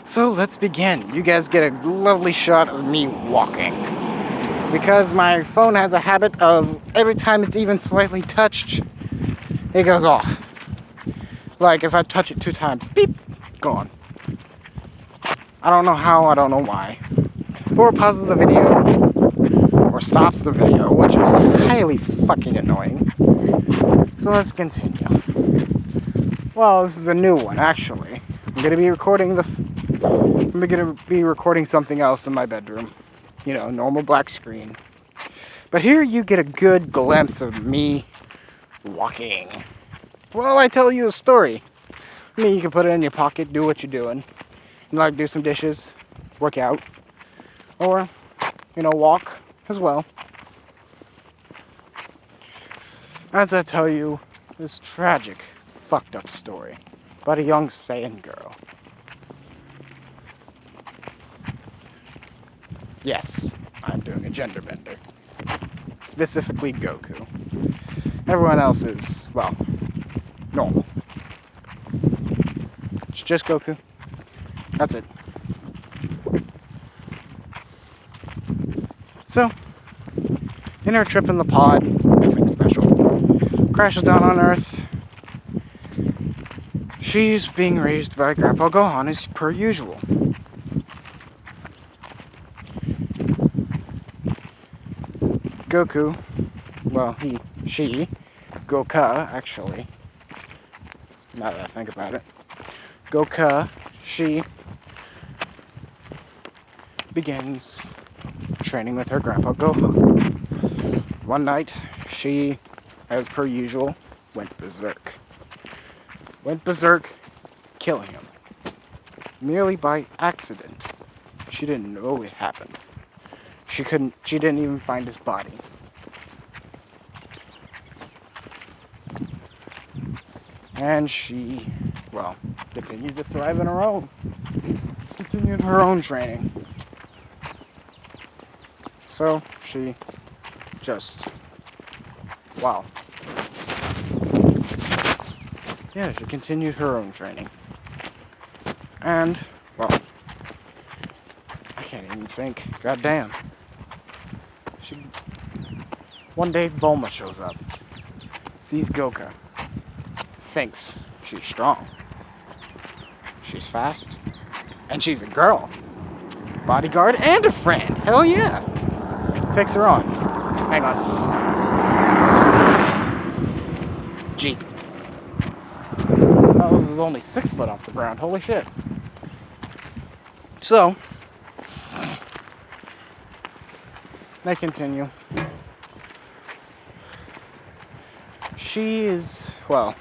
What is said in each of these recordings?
So let's begin. You guys get a lovely shot of me walking. Because my phone has a habit of every time it's even slightly touched, it goes off. Like if I touch it 2 times, beep, gone. I don't know how, I don't know why. Or it pauses the video, or stops the video, which is highly fucking annoying. So let's continue. Well, this is a new one, actually. I'm gonna be recording something else in my bedroom. You know, normal black screen. But here you get a good glimpse of me walking. Well, I tell you a story. I mean, you can put it in your pocket, do what you're doing. Like, do some dishes, work out. Or, walk as well. As I tell you this tragic, fucked up story about a young Saiyan girl. Yes, I'm doing a gender bender. Specifically Goku. Everyone else is, well, normal. It's just Goku. That's it. So, in her trip in the pod, nothing special. Crashes down on Earth. She's being raised by Grandpa Gohan as per usual. Goku, well, she, Goka, actually, now that I think about it, Goka, she begins training with her Grandpa Gohan. One night, she, as per usual, went berserk. Killing him. Merely by accident. She didn't know it happened. She didn't even find his body. And she, well, continued to thrive in her own. Continued her own training. So, she just, wow. Yeah, she continued her own training. And, well, I can't even think. Goddamn. One day, Bulma shows up. Sees Goku. Thinks she's strong. She's fast. And she's a girl. Bodyguard and a friend. Hell yeah. Takes her on. Hang on. Jeep. Oh, it was only 6 foot off the ground. Holy shit. So, they continue. She is, well,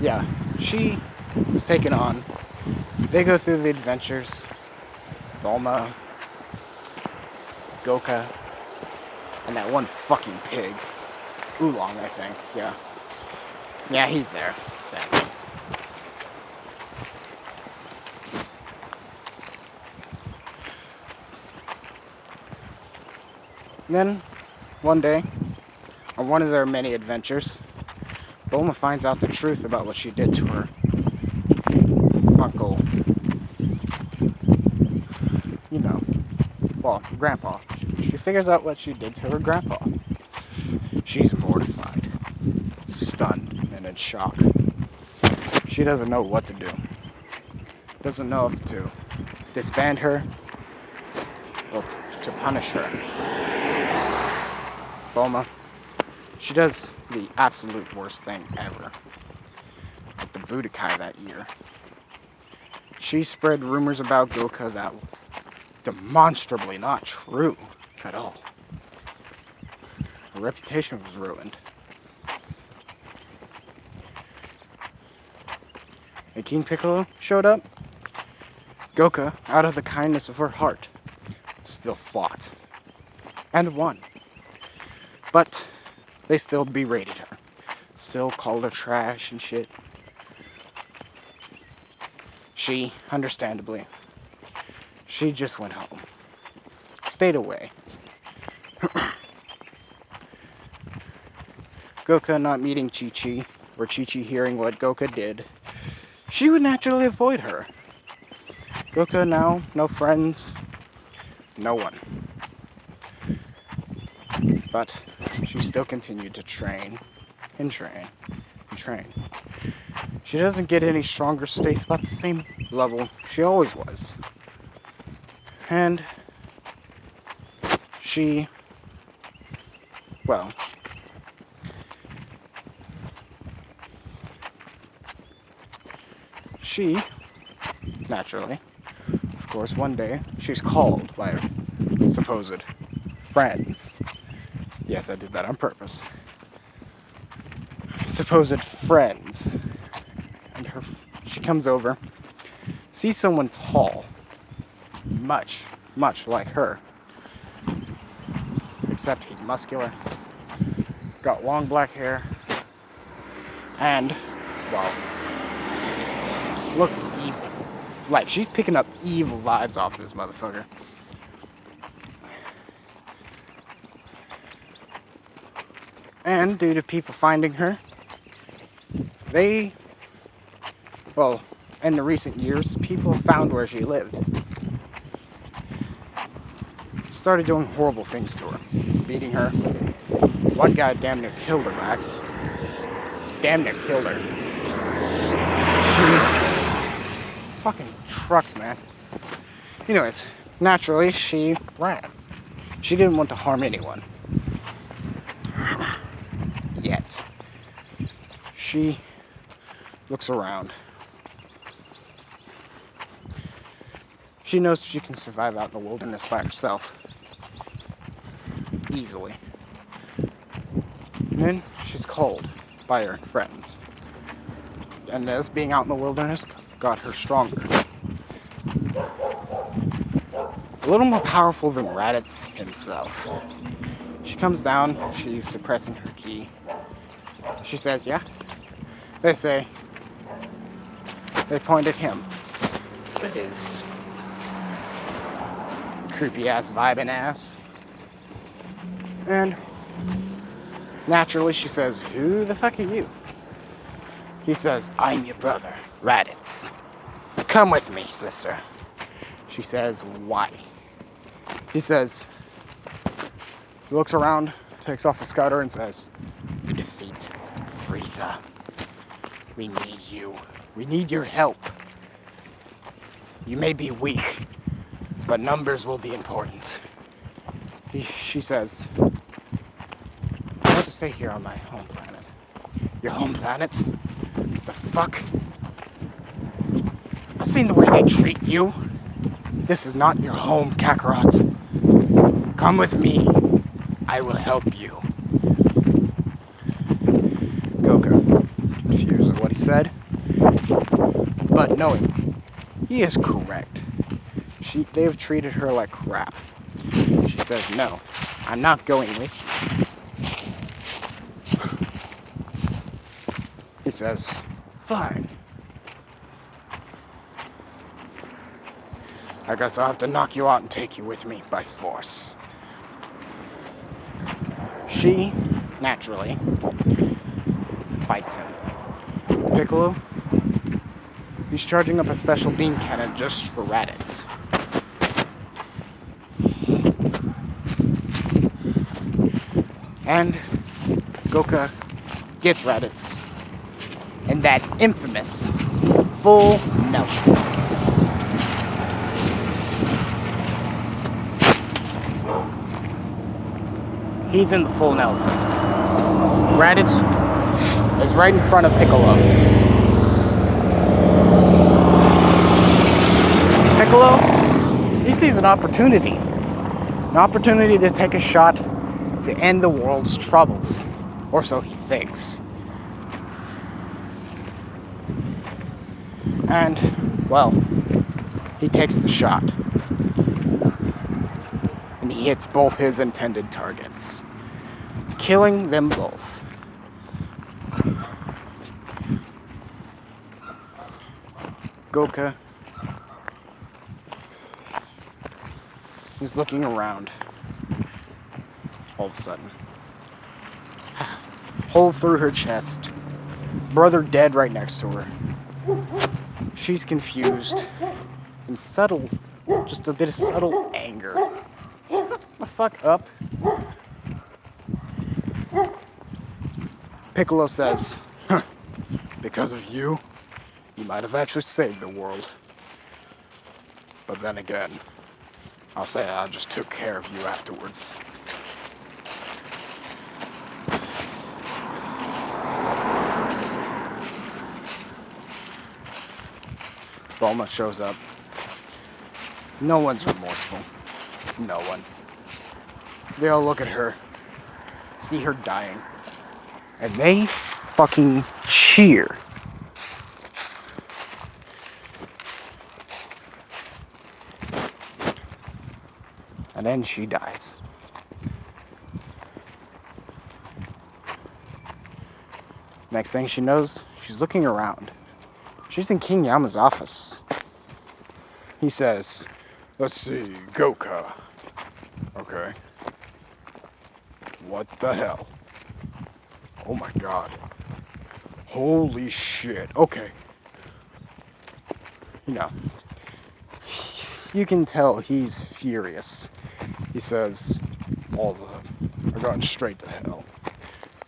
yeah, she is taken on. They go through the adventures. Bulma, Goka, and that one fucking pig. Oolong, I think, yeah. Yeah, he's there, sadly. And then, one day, on one of their many adventures, Bulma finds out the truth about what she did to her uncle. Grandpa. She figures out what she did to her grandpa. She's mortified, stunned, and in shock. She doesn't know what to do. Doesn't know if to disband her or to punish her. Bulma, she does the absolute worst thing ever. At the Budokai that year. She spread rumors about Goku that was demonstrably not true at all. Her reputation was ruined. And King Piccolo showed up. Goku, out of the kindness of her heart, still fought. And won. But they still berated her. Still called her trash and shit. She, understandably, she just went home. Stayed away. Goku not meeting Chi-Chi, or Chi-Chi hearing what Goku did, she would naturally avoid her. Goku now, no friends, no one. But she still continued to train and train and train. She doesn't get any stronger, stays about the same level she always was. And she, well, she, naturally, of course, one day, she's called by her supposed friends. Yes, I did that on purpose. Supposed friends. And she comes over, sees someone tall, much like her. Except he's muscular, got long black hair, and, well, looks evil. Like, she's picking up evil vibes off this motherfucker. And due to people finding her, well, in the recent years, people found where she lived. Started doing horrible things to her, beating her. One guy damn near killed her, Max. Damn near killed her. She fucking trucks, man. Anyways, naturally, she ran. She didn't want to harm anyone. Yet. She looks around. She knows she can survive out in the wilderness by herself. Easily. And then she's called by her friends. And this being out in the wilderness got her stronger. A little more powerful than Raditz himself. She comes down, she's suppressing her ki. She says, yeah? They say, they point at him with his creepy ass vibing ass. And naturally she says, who the fuck are you? He says, I'm your brother, Raditz. Come with me, sister. She says, why? He says, he looks around, takes off his scouter and says, to defeat Frieza, we need you. We need your help. You may be weak, but numbers will be important. She says, I want to stay here on my home planet. Your home planet? The fuck? I've seen the way they treat you. This is not your home, Kakarot. Come with me. I will help you. Goku, confused at what he said, but knowing he is correct. They have treated her like crap. She says, no, I'm not going with you. He says, fine. I guess I'll have to knock you out and take you with me by force. She, naturally, fights him. Piccolo, he's charging up a special beam cannon just for Raditz. And Goku gets Raditz in that infamous full Nelson. He's in the full Nelson. Raditz is right in front of Piccolo. Piccolo, he sees an opportunity to take a shot to end the world's troubles, or so he thinks. And, well, he takes the shot. And he hits both his intended targets, killing them both. Goku is looking around all of a sudden. hole through her chest. Brother dead right next to her. She's confused and subtle, just a bit of subtle anger. Shut the fuck up. Piccolo says, huh, because of you, you might have actually saved the world. But then again, I'll say I just took care of you afterwards. Bulma shows up. No one's remorseful. No one. They all look at her, see her dying, and they fucking cheer. And then she dies. Next thing she knows, she's looking around. She's in King Yama's office. He says, let's see, Goku. Okay. What the hell? Oh my god. Holy shit. Okay. You know, you can tell he's furious. He says, all of them are going straight to hell.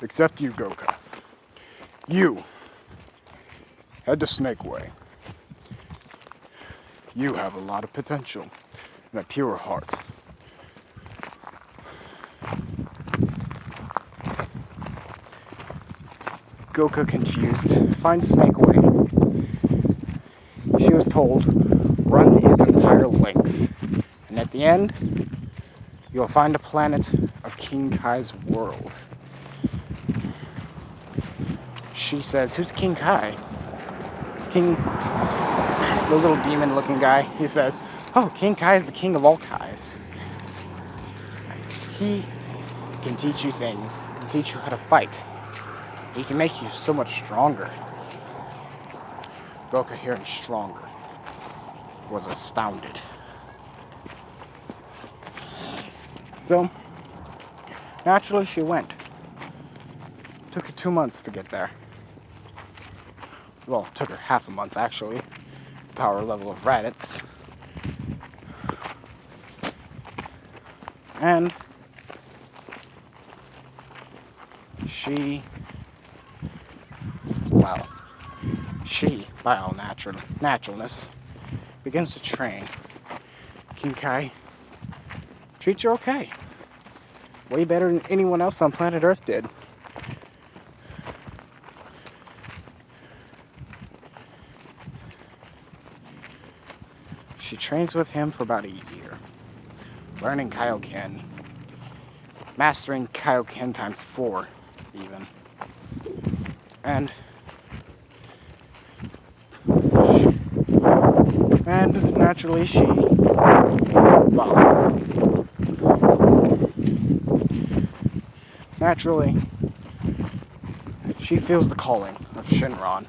Except you, Goku. You head to Snake Way. You have a lot of potential and a pure heart. Goku, confused, finds Snake Way. She was told, run its entire length. And at the end, you'll find a planet of King Kai's world. She says, who's King Kai? King, the little demon-looking guy. He says, oh, King Kai is the king of all Kais. He can teach you things, can teach you how to fight. He can make you so much stronger. Goku, hearing stronger, was astounded. So, naturally she went. Took her 2 months to get there. Well, it took her half a month, actually. Power level of Raditz. And she, well, she, by all naturalness, begins to train. King Kai treats her okay. Way better than anyone else on planet Earth did. She trains with him for about a year, learning Kaioken, mastering Kaioken times 4, even. And naturally she, well, naturally she feels the calling of Shinron.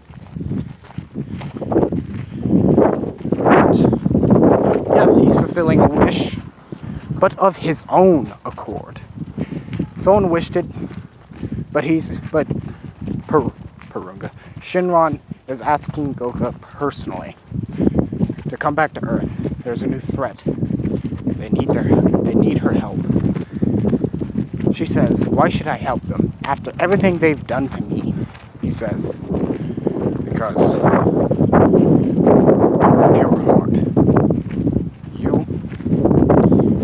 Yes, he's fulfilling a wish, but of his own accord. Someone wished it, but Purunga. Shinron is asking Goku personally to come back to Earth. There's a new threat. They need her help. She says, why should I help them after everything they've done to me? He says, because of your heart. You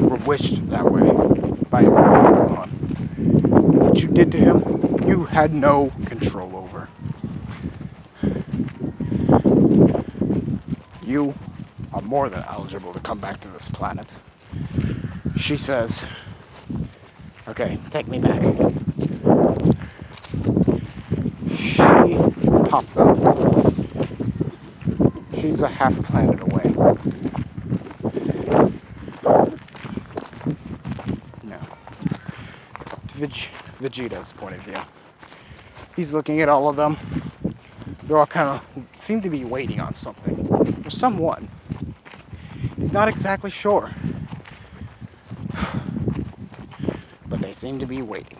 were wished that way by everyone. What you did to him, you had no control over. You are more than eligible to come back to this planet. She says, okay, take me back. She pops up. She's a half a planet away. No. Vegeta's point of view. He's looking at all of them. They're all kind of seem to be waiting on something. Or someone. He's not exactly sure. But they seem to be waiting.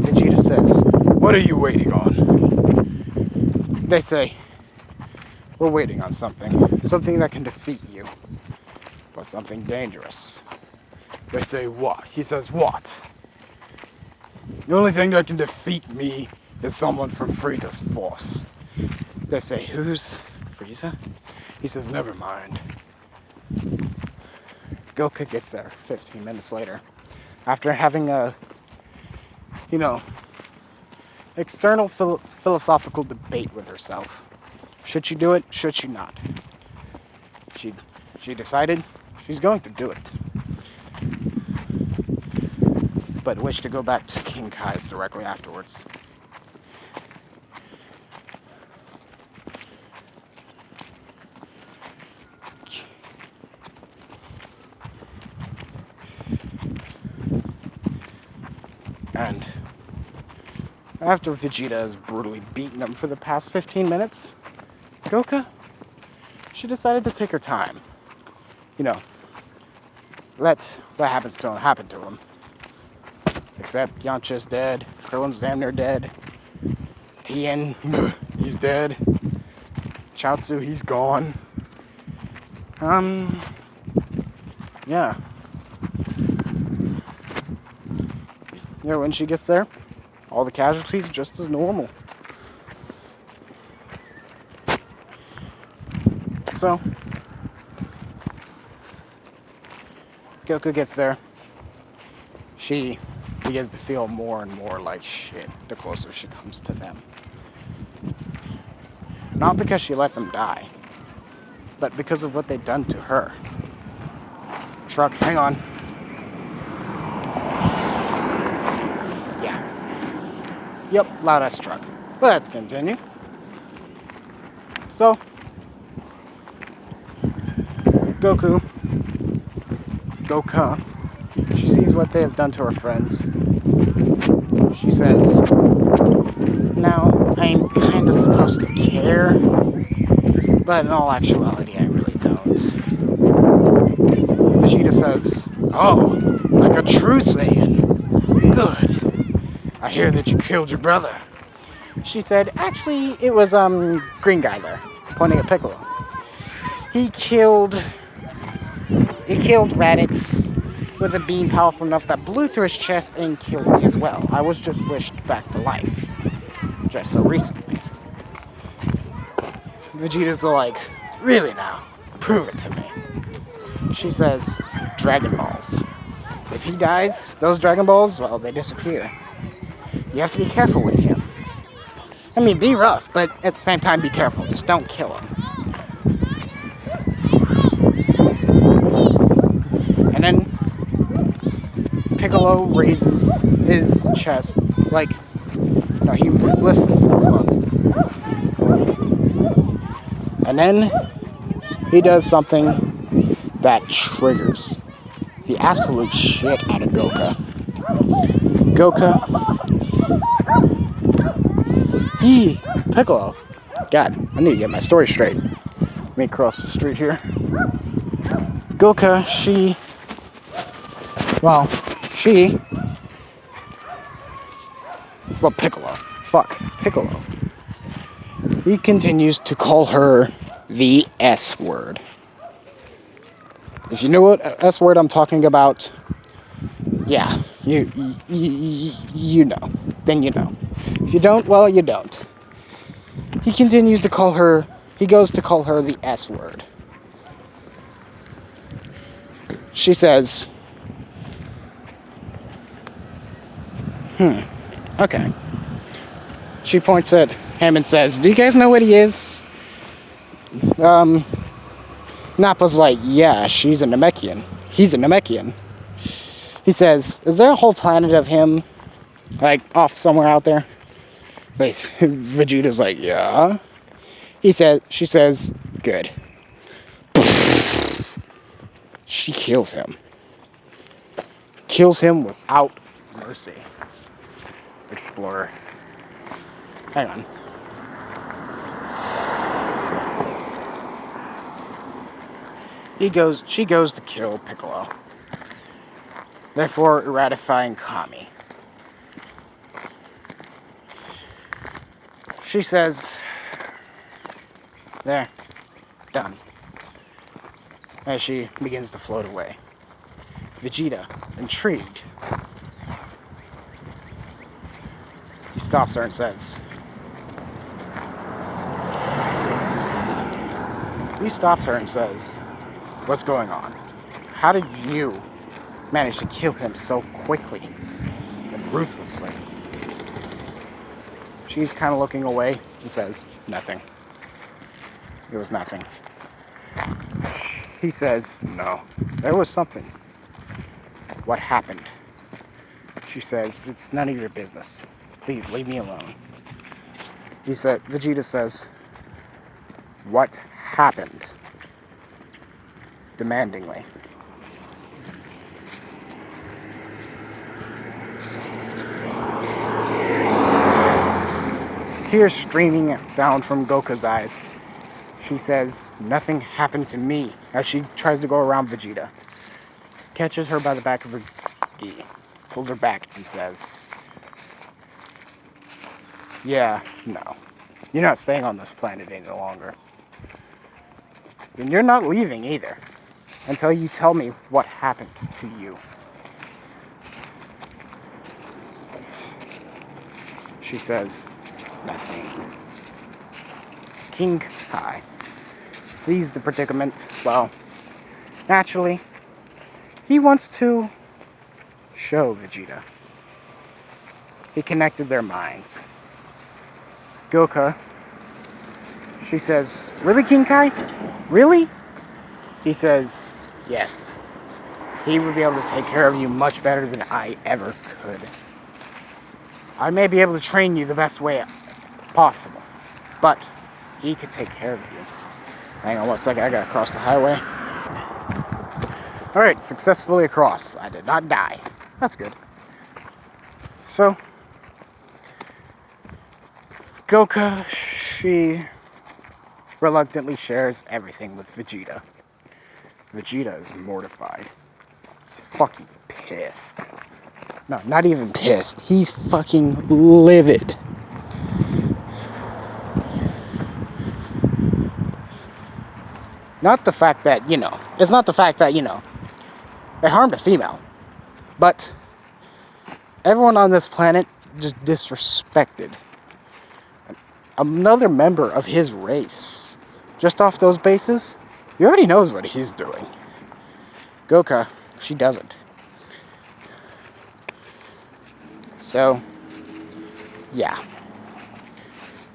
Vegeta says, "What are you waiting on?" They say, "We're waiting on something. Something that can defeat you. But something dangerous." They say, "What?" He says, "What? The only thing that can defeat me is someone from Frieza's force." They say, "Who's Frieza?" He says, "Never mind." Goku gets there 15 minutes later. After having a, external philosophical debate with herself. Should she do it? Should she not? She decided she's going to do it. But wished to go back to King Kai's directly afterwards. And after Vegeta has brutally beaten him for the past 15 minutes, Goku, she decided to take her time. Let what happens to him happen to him. Except Yamcha's dead, Krillin's damn near dead, Tien, he's dead, Chaozu, he's gone. Yeah. When she gets there, all the casualties just as normal. So, Goku gets there. She begins to feel more and more like shit the closer she comes to them. Not because she let them die, but because of what they've done to her. Truck, hang on. Yep, loud ass truck. Let's continue. So, Goku, she sees what they have done to her friends. She says, "Now, I'm kind of supposed to care, but in all actuality, I really don't." Vegeta says, "Oh, like a true Saiyan. Good. I hear that you killed your brother." She said, "Actually, it was, green guy there," pointing at Piccolo. He killed Raditz with a beam powerful enough that blew through his chest and killed me as well. I was just wished back to life. Just so recently. Vegeta's like, "Really now? Prove it to me." She says, "Dragon Balls. If he dies, those Dragon Balls, well, they disappear. You have to be careful with him. I mean, be rough, but at the same time, be careful. Just don't kill him." And then Piccolo raises his chest, he lifts himself up. And then he does something that triggers the absolute shit out of Goku. Piccolo. God, I need to get my story straight. Let me cross the street here. Goku, Piccolo. He continues to call her the S word. If you know what S word I'm talking about, yeah, you know. Then you know. If you don't, well, you don't. He goes to call her the S word. She says, okay. She points at him and says, "Do you guys know what he is?" Nappa's like, "Yeah, she's a Namekian. He's a Namekian." He says, "Is there a whole planet of him, off somewhere out there?" Vegeta's like, "Yeah." She says, "Good." She kills him. Kills him without mercy. Explorer. Hang on. She goes to kill Piccolo. therefore ratifying Kami. She says, there, done, as she begins to float away. Vegeta, intrigued, he stops her and says, what's going on? How did you manage to kill him so quickly and ruthlessly? She's kind of looking away and says, nothing. It was nothing. He says, no, there was something. What happened? She says, it's none of your business. Please leave me alone. Vegeta says, what happened? Demandingly. Tears streaming down from Goku's eyes. She says, nothing happened to me, as she tries to go around Vegeta. Catches her by the back of her gi, pulls her back and says, yeah, no. You're not staying on this planet any longer. And you're not leaving either, until you tell me what happened to you. She says, nothing. King Kai sees the predicament. Well, naturally, he wants to show Vegeta. He connected their minds. Goku, she says, really, King Kai? Really? He says, yes. He would be able to take care of you much better than I ever could. I may be able to train you the best way possible, but he could take care of you. Hang on one second, I gotta cross the highway. Alright, successfully across. I did not die. That's good. So, Goku, she reluctantly shares everything with Vegeta. Vegeta is mortified. He's fucking pissed. No, not even pissed. He's fucking livid. Not the fact that, it's not the fact that, they harmed a female. But everyone on this planet just disrespected another member of his race. Just off those bases, he already knows what he's doing. Goku, she doesn't. So, yeah.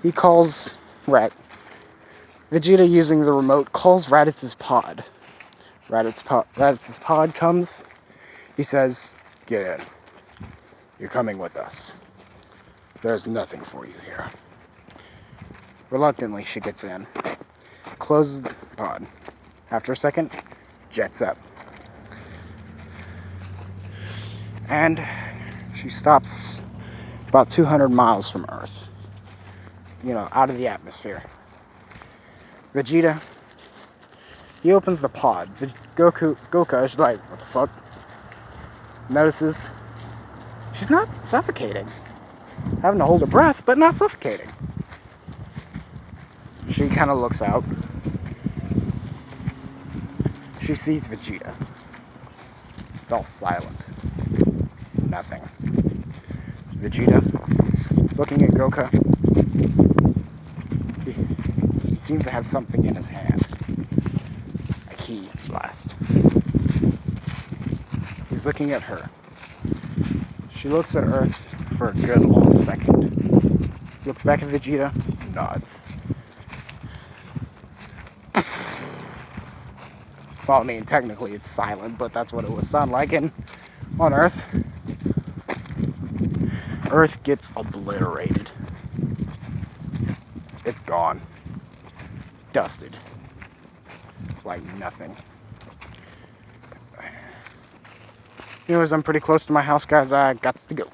He calls Vegeta, using the remote, calls Raditz's pod. Raditz's pod comes. He says, get in. You're coming with us. There's nothing for you here. Reluctantly, she gets in. Closes the pod. After a second, jets up. And she stops about 200 miles from Earth. Out of the atmosphere. Vegeta, he opens the pod. Goku is like, what the fuck? Notices she's not suffocating. Having to hold her breath, but not suffocating. She kind of looks out. She sees Vegeta. It's all silent. Nothing. Vegeta is looking at Goku. He seems to have something in his hand. A key blast. He's looking at her. She looks at Earth for a good long second. Looks back at Vegeta, nods. Well, I mean, technically it's silent, but that's what it would sound like on Earth. Earth gets obliterated. It's gone. Dusted. Like nothing. Anyways, I'm pretty close to my house, guys. I got to go.